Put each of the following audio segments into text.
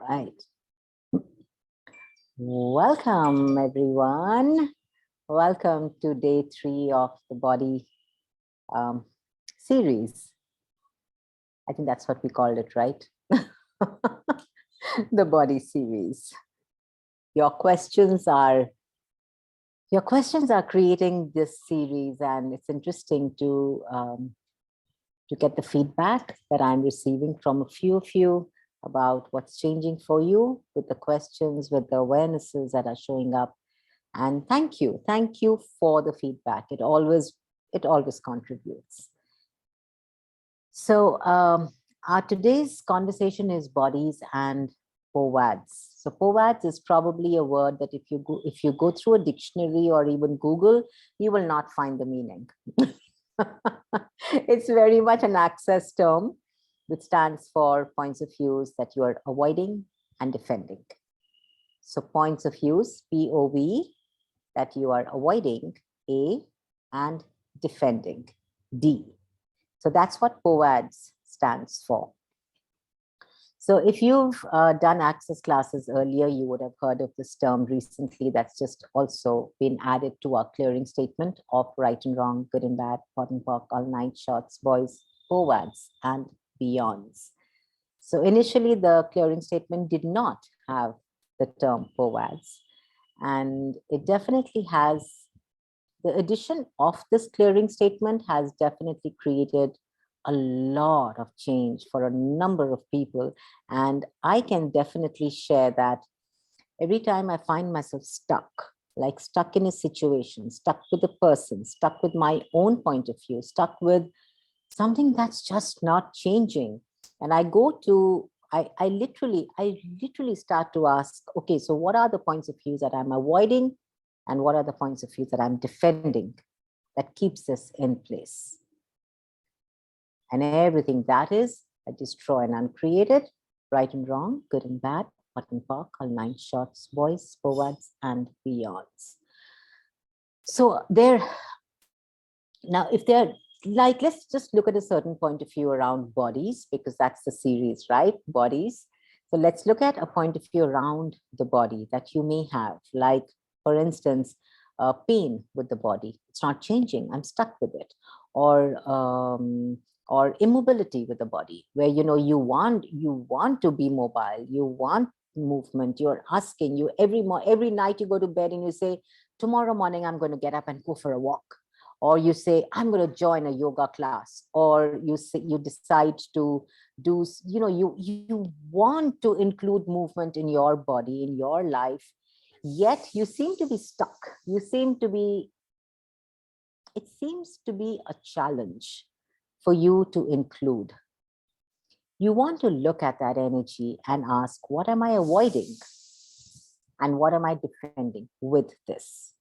Right. Welcome, everyone. Welcome to day 3 of the body series. I think that's what we called it, right? The body series. Your questions are creating this series, and it's interesting to get the feedback that I'm receiving from a few of you about what's changing for you with the questions, with the awarenesses that are showing up. And thank you for the feedback. It always contributes. So our today's conversation is bodies and POVADS. So POVADS is probably a word that if you go through a dictionary or even Google, you will not find the meaning. It's very much an access term, which stands for points of views that you are avoiding and defending. So points of views, POV, that you are avoiding, A, and defending, D. So that's what POVADS stands for. So if you've done access classes earlier, you would have heard of this term recently. That's just also been added to our clearing statement of right and wrong, good and bad, pot and pock, all night shots, boys, POVADS, and beyonds. So initially, the clearing statement did not have the term POVADS. And it definitely has, the addition of this clearing statement has definitely created a lot of change for a number of people. And I can definitely share that every time I find myself stuck in a situation, stuck with a person, stuck with my own point of view, stuck with something that's just not changing. And I go to, I literally start to ask, okay, so what are the points of views that I'm avoiding? And what are the points of views that I'm defending that keeps this in place? And everything that is, I destroy and uncreate it, right and wrong, good and bad, pot and pock, all 9 shots, boys, POVADS, and beyonds. So now if they're like, let's just look at a certain point of view around bodies, because that's the series, right? Bodies. So let's look at a point of view around the body that you may have, like, for instance, pain with the body. It's not changing. I'm stuck with it. Or immobility with the body, where you want to be mobile, you want movement. You're asking, every night you go to bed and you say, tomorrow morning I'm going to get up and go for a walk. Or you say, I'm going to join a yoga class. Or you decide to do, you want to include movement in your body, in your life, yet you seem to be stuck. It seems to be a challenge for you to include. You want to look at that energy and ask, what am I avoiding? And what am I defending with this?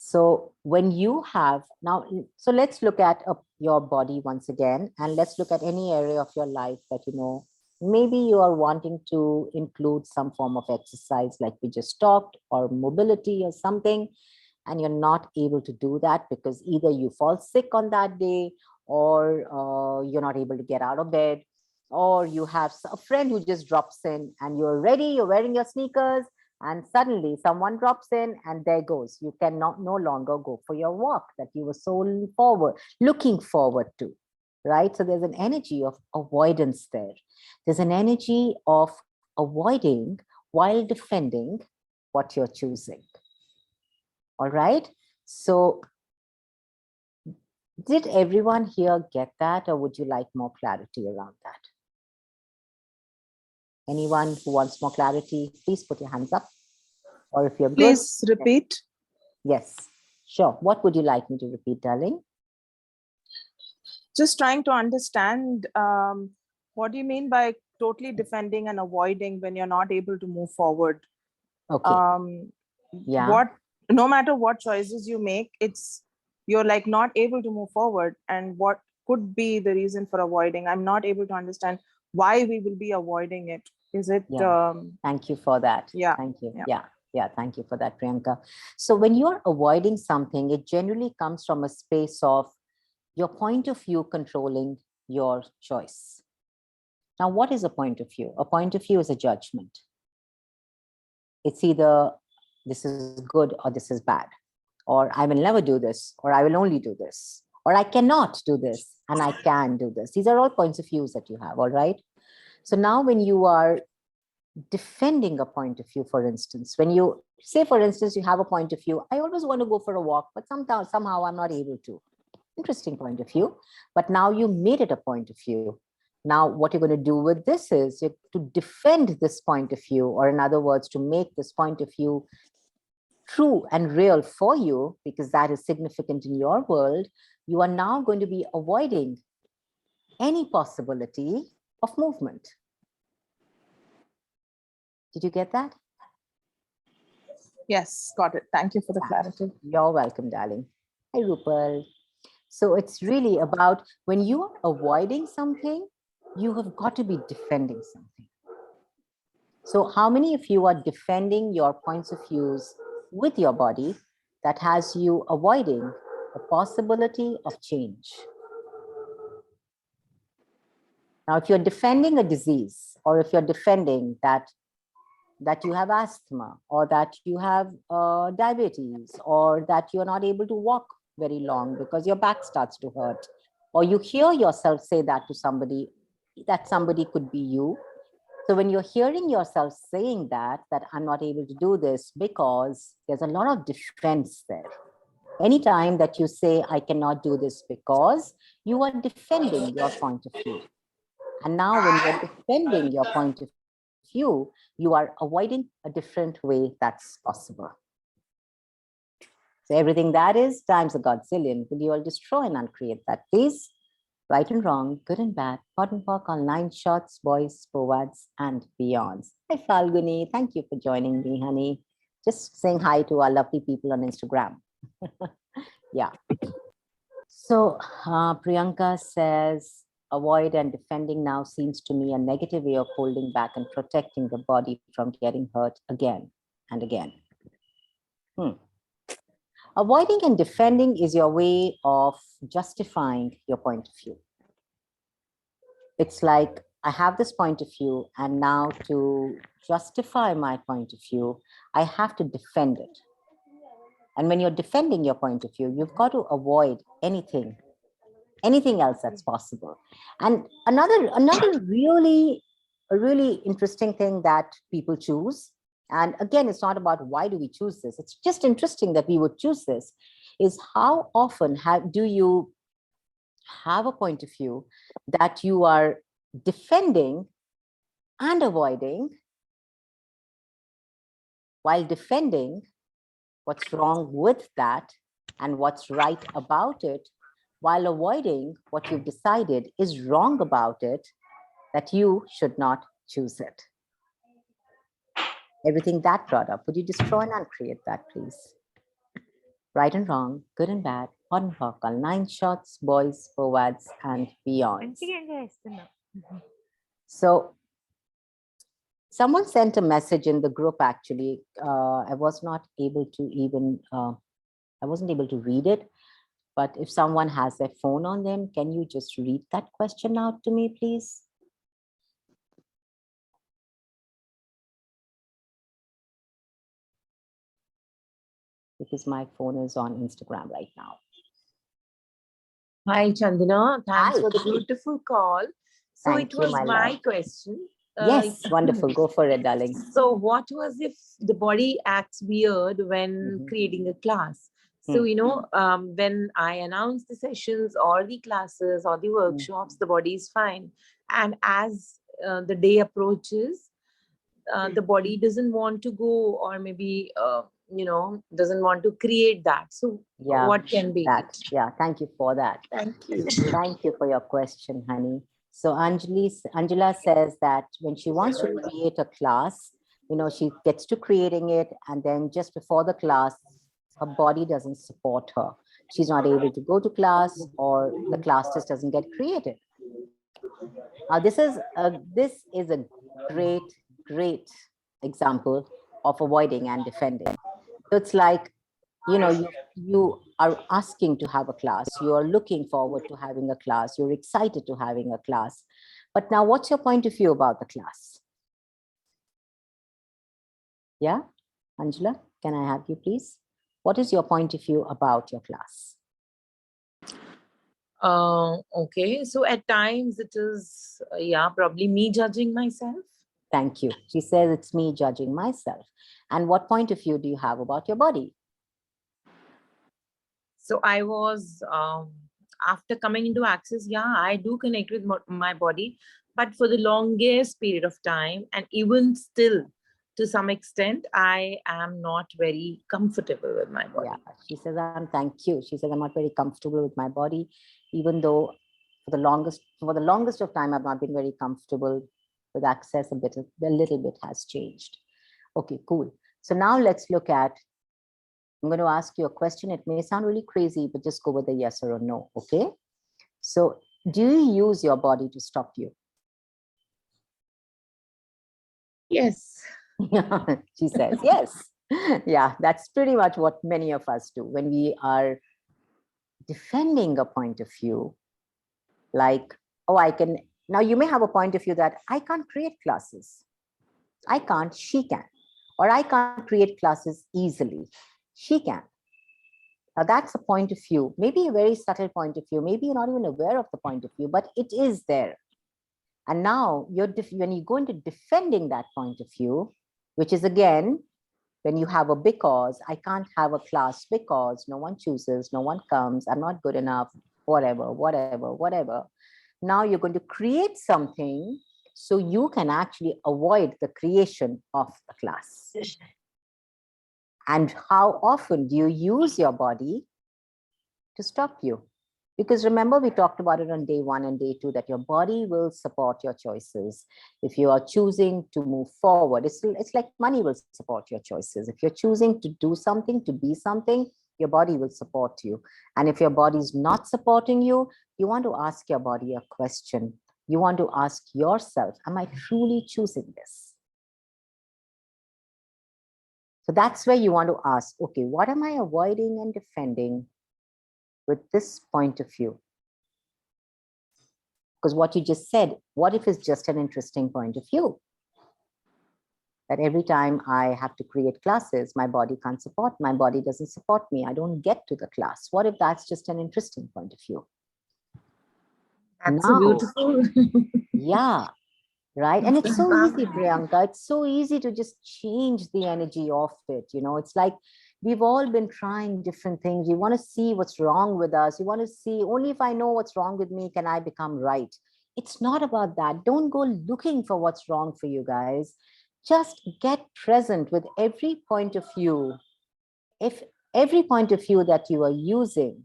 So when you have now, so let's look at your body once again, and let's look at any area of your life that, maybe you are wanting to include some form of exercise like we just talked, or mobility or something, and you're not able to do that because either you fall sick on that day, or you're not able to get out of bed, or you have a friend who just drops in and you're ready, you're wearing your sneakers, and suddenly someone drops in and there goes. You cannot no longer go for your walk that you were so looking forward to, right? So there's an energy of avoidance there. There's an energy of avoiding while defending what you're choosing. All right. So did everyone here get that, or would you like more clarity around that? Anyone who wants more clarity, please put your hands up. Or if you're good. Please repeat. Yes, sure. What would you like me to repeat, darling? Just trying to understand what do you mean by totally defending and avoiding when you're not able to move forward? Okay. Yeah. No matter what choices you make, you're like not able to move forward. And what could be the reason for avoiding? I'm not able to understand why we will be avoiding it. Is it? Yeah. Thank you for that. Yeah. Thank you. Yeah. Thank you for that, Priyanka. So when you're avoiding something, it generally comes from a space of your point of view controlling your choice. Now, what is a point of view? A point of view is a judgment. It's either this is good or this is bad, or I will never do this, or I will only do this, or I cannot do this, and I can do this. These are all points of views that you have, all right? So now when you are defending a point of view, for instance, when you say, for instance, you have a point of view, I always want to go for a walk, but somehow I'm not able to. Interesting point of view, but now you made it a point of view. Now, what you're going to do with this is you're to defend this point of view, or in other words, to make this point of view true and real for you, because that is significant in your world. You are now going to be avoiding any possibility of movement. Did you get that? Yes, got it. Thank you for the clarity. You're welcome, darling. Hi, Rupal. So it's really about when you are avoiding something, you have got to be defending something. So how many of you are defending your points of views with your body that has you avoiding the possibility of change? Now, if you're defending a disease, or if you're defending that you have asthma, or that you have diabetes, or that you're not able to walk very long because your back starts to hurt, or you hear yourself say that to somebody, that somebody could be you. So when you're hearing yourself saying that I'm not able to do this, because there's a lot of defense there. Anytime that you say, I cannot do this because, you are defending your point of view. And now when you're defending your point of view, you are avoiding a different way that's possible. So everything that is times a godzillion, will you all destroy and uncreate that, please? Right and wrong, good and bad, pot and pock on 9 shots, boys, POVADS, and beyonds. Hi, Falguni. Thank you for joining me, honey. Just saying hi to our lovely people on Instagram. Yeah. So Priyanka says, avoid and defending now seems to me a negative way of holding back and protecting the body from getting hurt again and again. Avoiding and defending is your way of justifying your point of view. It's like, I have this point of view, and now to justify my point of view, I have to defend it. And when you're defending your point of view, you've got to avoid anything else that's possible. And another really interesting thing that people choose, and again, it's not about why do we choose this, it's just interesting that we would choose this, is how often do you have a point of view that you are defending and avoiding, while defending what's wrong with that and what's right about it, while avoiding what you've decided is wrong about it, that you should not choose it. Everything that brought up, would you destroy and uncreate that, please? Right and wrong, good and bad, hot and pock, 9 shots, boys, POVADS, and beyond. So someone sent a message in the group, actually. I was not able to even, I wasn't able to read it, but if someone has their phone on them, can you just read that question out to me, please? Because my phone is on Instagram right now. Hi, Chandana. Thanks Hi. for the beautiful call. So Thank it was you, my love. question. Yes, wonderful. Go for it, darling. So what was if the body acts weird when creating a class? So, you know, when I announce the sessions or the classes or the workshops, the body is fine. And as the day approaches, the body doesn't want to go, or maybe, you know, doesn't want to create that. So Yeah, what can be that? Yeah, thank you for that. Thank you. Thank you for your question, honey. So Angela says that when she wants to create a class, you know, she gets to creating it, and then just before the class, her body doesn't support her. She's not able to go to class, or the class just doesn't get created. Now, this is a great example of avoiding and defending. So it's like, you know, you are asking to have a class, you are looking forward to having a class, you're excited to having a class, But now what's your point of view about the class? Yeah, Angela, can I have you please? What is your point of view about your class? Okay, so at times it is, yeah, probably me judging myself. Thank you. She says it's me judging myself. And what point of view do you have about your body? So I was, after coming into Access, yeah, I do connect with my body, but for the longest period of time, and even still, to some extent, I am not very comfortable with my body. Yeah, she says, thank you. She says, I'm not very comfortable with my body, even though for the longest of time, I've not been very comfortable with Access. A little bit has changed. Okay, cool. So now let's look at, I'm going to ask you a question. It may sound really crazy, but just go with a yes or a no, okay? So do you use your body to stop you? Yes. She says, yes. Yeah, that's pretty much what many of us do when we are defending a point of view. Like, oh, now you may have a point of view that I can't create classes. I can't, she can. Or I can't create classes easily. She can. Now that's a point of view, maybe a very subtle point of view. Maybe you're not even aware of the point of view, but it is there. And now when you go into defending that point of view, which is again, when you have a because, I can't have a class because no one chooses, no one comes, I'm not good enough, whatever. Now you're going to create something so you can actually avoid the creation of the class. And how often do you use your body to stop you? Because remember, we talked about it on day 1 and day 2, that your body will support your choices. If you are choosing to move forward, it's like money will support your choices. If you're choosing to do something, to be something, your body will support you. And if your body is not supporting you, you want to ask your body a question. You want to ask yourself, am I truly choosing this? So that's where you want to ask, okay, what am I avoiding and defending with this point of view? Because what you just said, what if it's just an interesting point of view? That every time I have to create classes, my body can't support, my body doesn't support me, I don't get to the class. What if that's just an interesting point of view? That's so beautiful. Yeah, right. And it's so easy, Priyanka. It's so easy to just change the energy of it. You know, it's like we've all been trying different things. We want to see what's wrong with us. We want to see, only if I know what's wrong with me can I become right. It's not about that. Don't go looking for what's wrong for you guys. Just get present with every point of view. If every point of view that you are using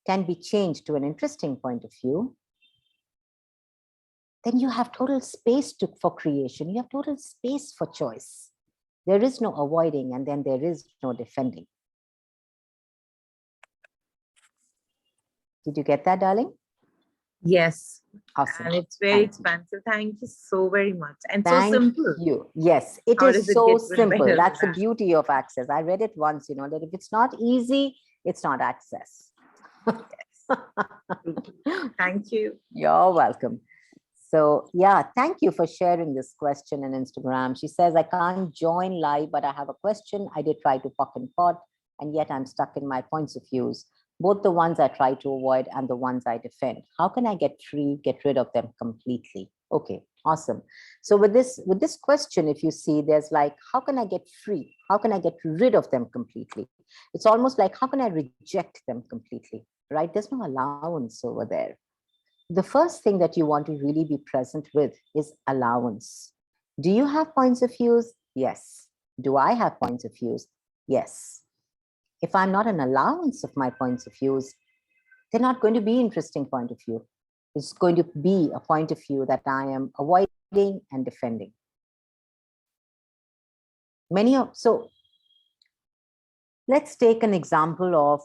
can be changed to an interesting point of view, then you have total space for creation. You have total space for choice. There is no avoiding, and then there is no defending. Did you get that, darling? Yes. Awesome. And it's very expansive. Thank you so very much. And so simple. Thank you. Yes, it is so simple. That's the beauty of Access. I read it once, you know, that if it's not easy, it's not Access. Yes. Thank you. You're welcome. So yeah, thank you for sharing this question on Instagram. She says, I can't join live, but I have a question. I did try to poke and pot, and yet I'm stuck in my points of views, both the ones I try to avoid and the ones I defend. How can I get free, get rid of them completely? Okay, awesome. So with this question, if you see, there's like, how can I get free? How can I get rid of them completely? It's almost like, how can I reject them completely, right? There's no allowance over there. The first thing that you want to really be present with is allowance. Do you have points of views? Yes. Do I have points of views? Yes. If I'm not an allowance of my points of views, they're not going to be interesting point of view. It's going to be a point of view that I am avoiding and defending. So let's take an example of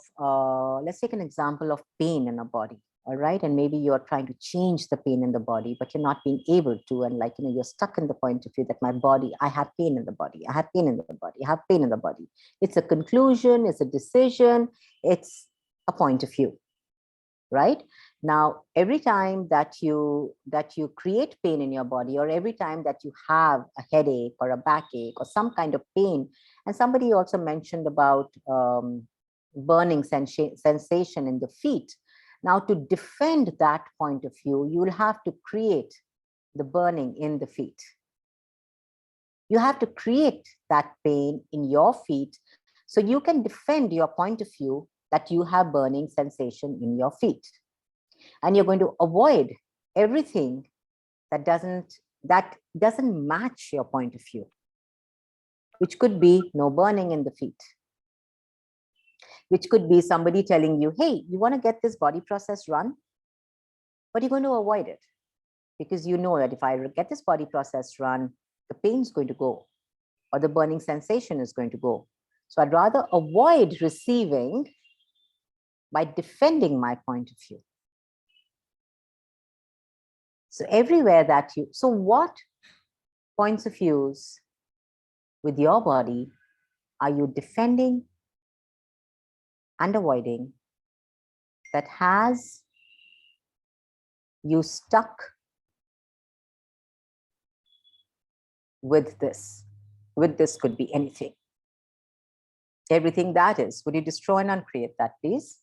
pain in a body. All right. And maybe you're trying to change the pain in the body, but you're not being able to. And like, you know, you're stuck in the point of view that my body, I have pain in the body. I have pain in the body. I have pain in the body. It's a conclusion. It's a decision. It's a point of view. Right. Now, every time that you create pain in your body, or every time that you have a headache or a backache or some kind of pain, and somebody also mentioned about burning sensation in the feet. Now, to defend that point of view, you will have to create the burning in the feet. You have to create that pain in your feet so you can defend your point of view that you have burning sensation in your feet. And you're going to avoid everything that doesn't match your point of view, which could be no burning in the feet, which could be somebody telling you, hey, you want to get this body process run, but you're going to avoid it because you know that if I get this body process run, the pain's going to go or the burning sensation is going to go. So I'd rather avoid receiving by defending my point of view. So everywhere that so what points of views with your body are you defending and avoiding that has you stuck with this? With this could be anything. Everything that is. Would you destroy and uncreate that, please?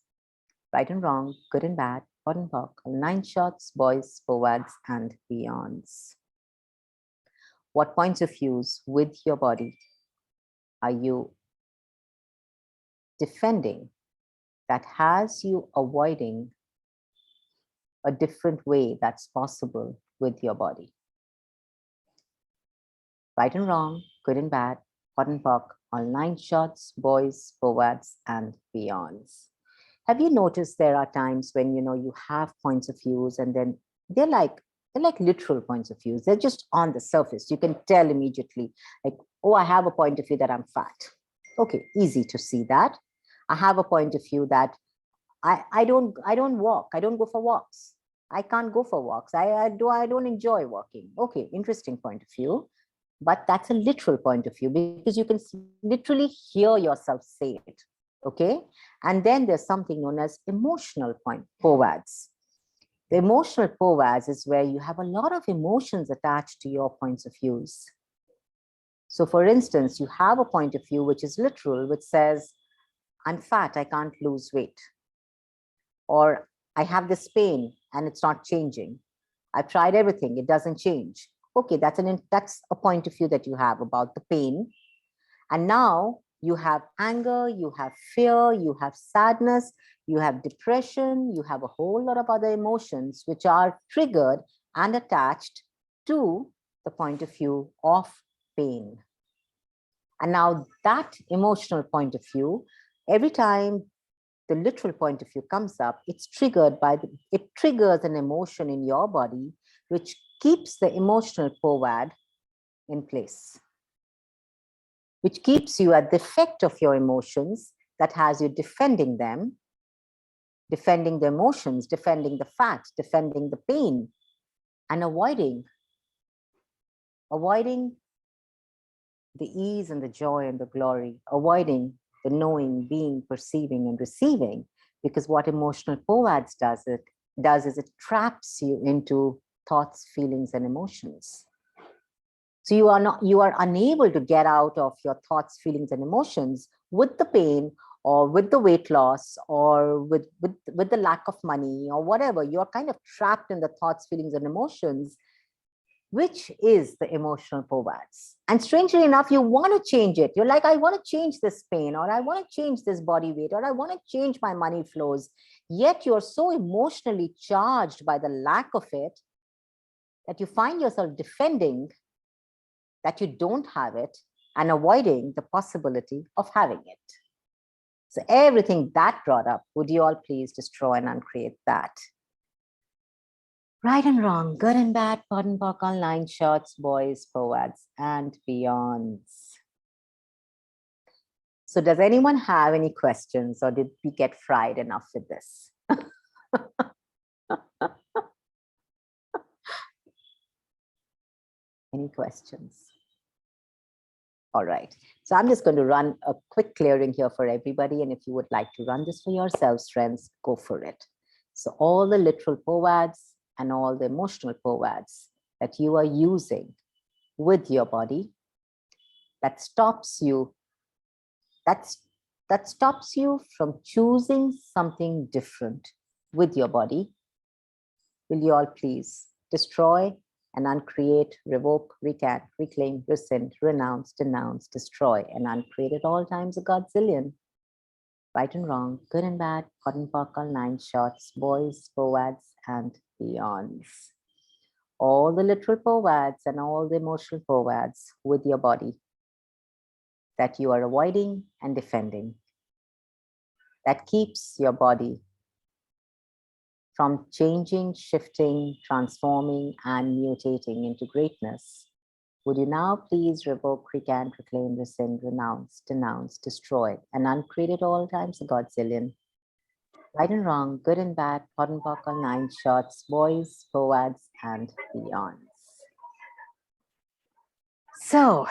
Right and wrong, good and bad, hot and hot, 9 shots, boys, POVADS, and beyonds. What points of views with your body are you defending that has you avoiding a different way that's possible with your body? Right and wrong, good and bad, hot and hot, all 9 shots, boys, POVADS, and beyonds. Have you noticed there are times when you have points of views and then they're like literal points of views. They're just on the surface. You can tell immediately, like, oh, I have a point of view that I'm fat. Okay, easy to see that. I have a point of view that I don't walk. I don't go for walks. I can't go for walks. I don't enjoy walking. Okay, interesting point of view. But that's a literal point of view because you can literally hear yourself say it. Okay, and then there's something known as emotional POVADS. The emotional POVADS is where you have a lot of emotions attached to your points of views. So for instance, you have a point of view which is literal, which says, I'm fat, I can't lose weight. Or I have this pain and it's not changing. I've tried everything, it doesn't change. Okay, that's a point of view that you have about the pain. And now you have anger, you have fear, you have sadness, you have depression, you have a whole lot of other emotions which are triggered and attached to the point of view of pain. And now that emotional point of view, every time the literal point of view comes up, it's triggered by it triggers an emotion in your body, which keeps the emotional POVAD in place, which keeps you at the effect of your emotions, that has you defending them, defending the emotions, defending the fat, defending the pain, and avoiding the ease and the joy and the glory, avoiding the knowing, being, perceiving, and receiving. Because what emotional POVADS does is it traps you into thoughts, feelings, and emotions. So you are unable to get out of your thoughts, feelings, and emotions with the pain or with the weight loss or with the lack of money or whatever. You're kind of trapped in the thoughts, feelings, and emotions, which is the emotional POVADS. And strangely enough, you want to change it. You're like, I want to change this pain, or I want to change this body weight, or I want to change my money flows. Yet you're so emotionally charged by the lack of it that you find yourself defending that you don't have it and avoiding the possibility of having it. So everything that brought up, would you all please destroy and uncreate that? Right and wrong, good and bad, pot and pock, online shots, boys, POVADS, and beyonds. So does anyone have any questions, or did we get fried enough with this? Any questions? All right, so I'm just going to run a quick clearing here for everybody. And if you would like to run this for yourselves, friends, go for it. So all the literal POVADS and all the emotional POVADs that you are using with your body, that stops you from choosing something different with your body, will you all please destroy and uncreate, revoke, recant, reclaim, rescind, renounce, denounce, destroy, and uncreate at all times a godzillion. Right and wrong, good and bad, hot and pock, all 9 shots, boys, POVADs, and beyonds. All the literal POVADs and all the emotional POVADs with your body that you are avoiding and defending, that keeps your body from changing, shifting, transforming, and mutating into greatness. Would you now please revoke, recant, reclaim, rescind, renounce, denounce, destroy, and uncreate at all times a godzillion? Right and wrong, good and bad, hot and pock, all 9 shots, boys, POVADs, and beyonds. So,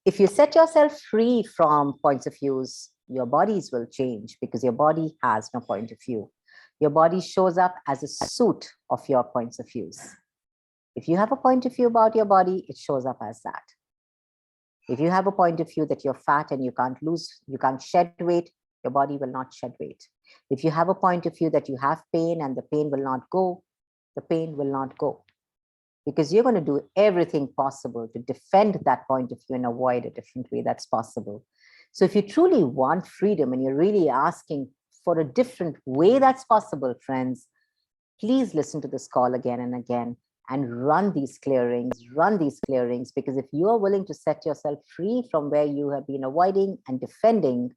if you set yourself free from points of views, your bodies will change because your body has no point of view. Your body shows up as a suit of your points of views. If you have a point of view about your body, it shows up as that. If you have a point of view that you're fat and you can't shed weight, your body will not shed weight. If you have a point of view that you have pain and the pain will not go, the pain will not go. Because you're going to do everything possible to defend that point of view and avoid a different way that's possible. So if you truly want freedom and you're really asking for a different way that's possible, friends, please listen to this call again and again and run these clearings, because if you are willing to set yourself free from where you have been avoiding and defending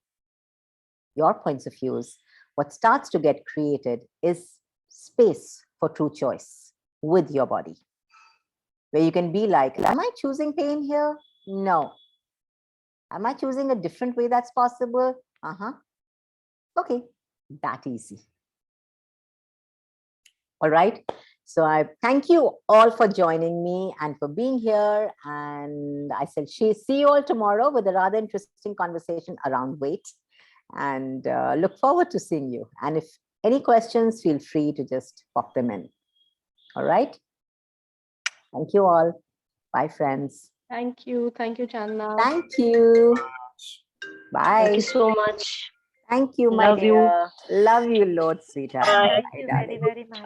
your points of views, what starts to get created is space for true choice with your body, where you can be like, am I choosing pain here? No. Am I choosing a different way that's possible? Okay, that easy. All right. So I thank you all for joining me and for being here. And I said, see you all tomorrow with a rather interesting conversation around weight, and look forward to seeing you. And if any questions, feel free to just pop them in. All right. Thank you all. Bye, friends. Thank you, Chandana. Thank you. Bye. Thank you so much. Thank you, my Love you. dear. Love you, Lord, sweetheart. Thank Bye, you darling. very much.